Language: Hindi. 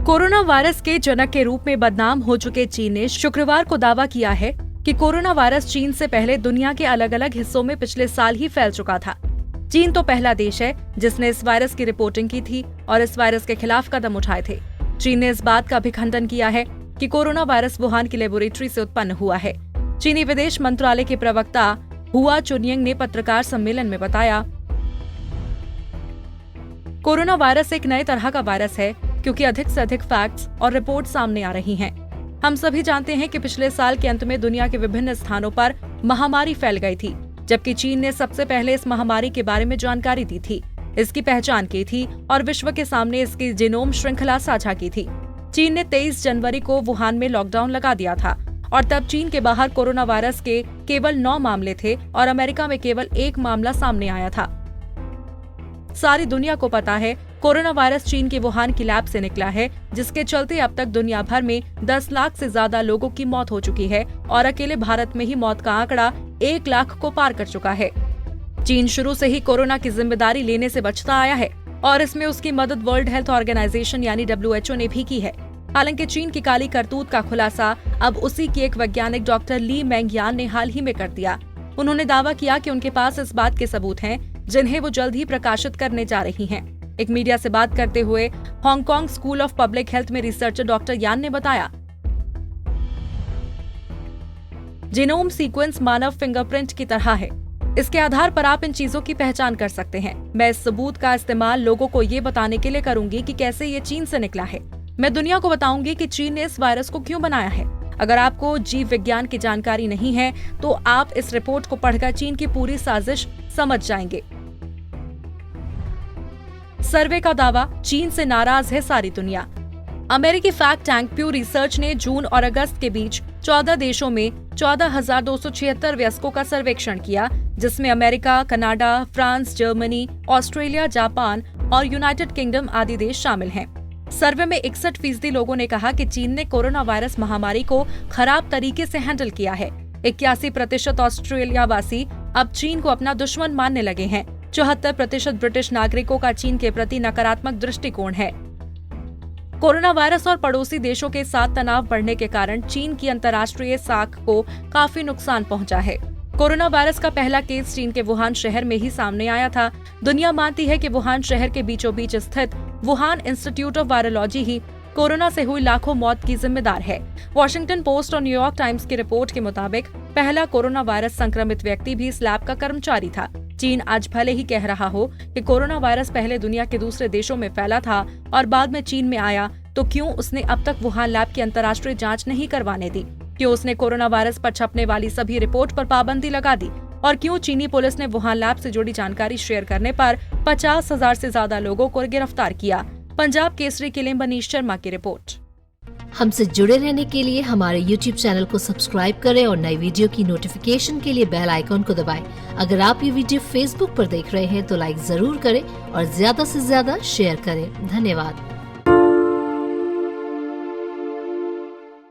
कोरोना वायरस के जनक के रूप में बदनाम हो चुके चीन ने शुक्रवार को दावा किया है कि कोरोना वायरस चीन से पहले दुनिया के अलग अलग हिस्सों में पिछले साल ही फैल चुका था। चीन तो पहला देश है जिसने इस वायरस की रिपोर्टिंग की थी और इस वायरस के खिलाफ कदम उठाए थे। चीन ने इस बात का भी खंडन किया है कि कोरोना वायरस वुहान की लेबोरेटरी से उत्पन्न हुआ है। चीनी विदेश मंत्रालय के प्रवक्ता हुआ चुनिंग ने पत्रकार सम्मेलन में बताया, कोरोना वायरस एक नए तरह का वायरस है क्योंकि अधिक से अधिक फैक्ट्स और रिपोर्ट सामने आ रही हैं। हम सभी जानते हैं कि पिछले साल के अंत में दुनिया के विभिन्न स्थानों पर महामारी फैल गई थी, जबकि चीन ने सबसे पहले इस महामारी के बारे में जानकारी दी थी, इसकी पहचान की थी और विश्व के सामने इसकी जीनोम श्रृंखला साझा की थी। चीन ने 23 जनवरी को वुहान में लॉकडाउन लगा दिया था और तब चीन के बाहर कोरोना वायरस के केवल 9 मामले थे और अमेरिका में केवल 1 मामला सामने आया था। सारी दुनिया को पता है कोरोना वायरस चीन के वुहान की लैब से निकला है, जिसके चलते अब तक दुनिया भर में 10 लाख से ज्यादा लोगों की मौत हो चुकी है और अकेले भारत में ही मौत का आंकड़ा 1 लाख को पार कर चुका है। चीन शुरू से ही कोरोना की जिम्मेदारी लेने से बचता आया है और इसमें उसकी मदद वर्ल्ड हेल्थ ऑर्गेनाइजेशन यानी WHO ने भी की है। हालांकि चीन की काली करतूत का खुलासा अब उसी की एक वैज्ञानिक डॉक्टर ली मेंगयान ने हाल ही में कर दिया। उन्होंने दावा किया कि उनके पास इस बात के सबूत हैं जिन्हें वो जल्द ही प्रकाशित करने जा रही हैं। एक मीडिया से बात करते हुए Hong Kong school of public health में रिसर्चर डॉक्टर यान ने बताया, जीनोम सीक्वेंस मानव फिंगरप्रिंट की तरह है। इसके आधार पर आप इन चीजों की पहचान कर सकते हैं। मैं इस सबूत का इस्तेमाल लोगों को ये बताने के लिए करूंगी कि कैसे ये चीन से निकला है। मैं दुनिया को बताऊंगी कि चीन ने इस वायरस को क्यों बनाया है। अगर आपको जीव विज्ञान की जानकारी नहीं है तो आप इस रिपोर्ट को पढ़कर चीन की पूरी साजिश समझ जाएंगे। सर्वे का दावा, चीन से नाराज है सारी दुनिया। अमेरिकी फैक्ट टैंक प्यू रिसर्च ने जून और अगस्त के बीच 14 देशों में 14,276 वयस्कों का सर्वेक्षण किया, जिसमें America, Canada, France, Germany, Australia, Japan और यूनाइटेड किंगडम आदि देश शामिल हैं। सर्वे में 61% लोगों ने कहा कि चीन ने कोरोना वायरस महामारी को खराब तरीके से हैंडल किया है। 81% ऑस्ट्रेलिया वासी अब चीन को अपना दुश्मन मानने लगे हैं। 74% ब्रिटिश नागरिकों का चीन के प्रति नकारात्मक दृष्टिकोण है। कोरोना वायरस और पड़ोसी देशों के साथ तनाव बढ़ने के कारण चीन की अंतर्राष्ट्रीय साख को काफी नुकसान पहुंचा है। कोरोना वायरस का पहला केस चीन के वुहान शहर में ही सामने आया था। दुनिया मानती है कि वुहान शहर के बीचों बीच स्थित Wuhan institute of virology he corona से हुई लाखों मौत की जिम्मेदार है। वॉशिंगटन पोस्ट और न्यूयॉर्क टाइम्स की रिपोर्ट के मुताबिक पहला कोरोना वायरस संक्रमित व्यक्ति भी इस लैब का कर्मचारी था। चीन आज भले ही कह रहा हो कि कोरोना वायरस पहले दुनिया के दूसरे देशों में फैला था और बाद में चीन में आया, तो क्यों उसने अब तक वुहान लैब की अंतर्राष्ट्रीय जांच नहीं करवाने दी? क्यों उसने कोरोना वायरस पर छपने वाली सभी रिपोर्ट पर पाबंदी लगा दी? और क्यों चीनी पुलिस ने वुहान लैब से जुड़ी जानकारी शेयर करने पर 50,000 से ज्यादा लोगों को गिरफ्तार किया? पंजाब केसरी के लिए मनीष शर्मा की रिपोर्ट। हमसे जुड़े रहने के लिए हमारे YouTube चैनल को सब्सक्राइब करें और नई वीडियो की नोटिफिकेशन के लिए बेल आइकॉन को दबाएं। अगर आप ये वीडियो Facebook पर देख रहे हैं तो लाइक जरूर करें और ज्यादा से ज्यादा शेयर करें। धन्यवाद।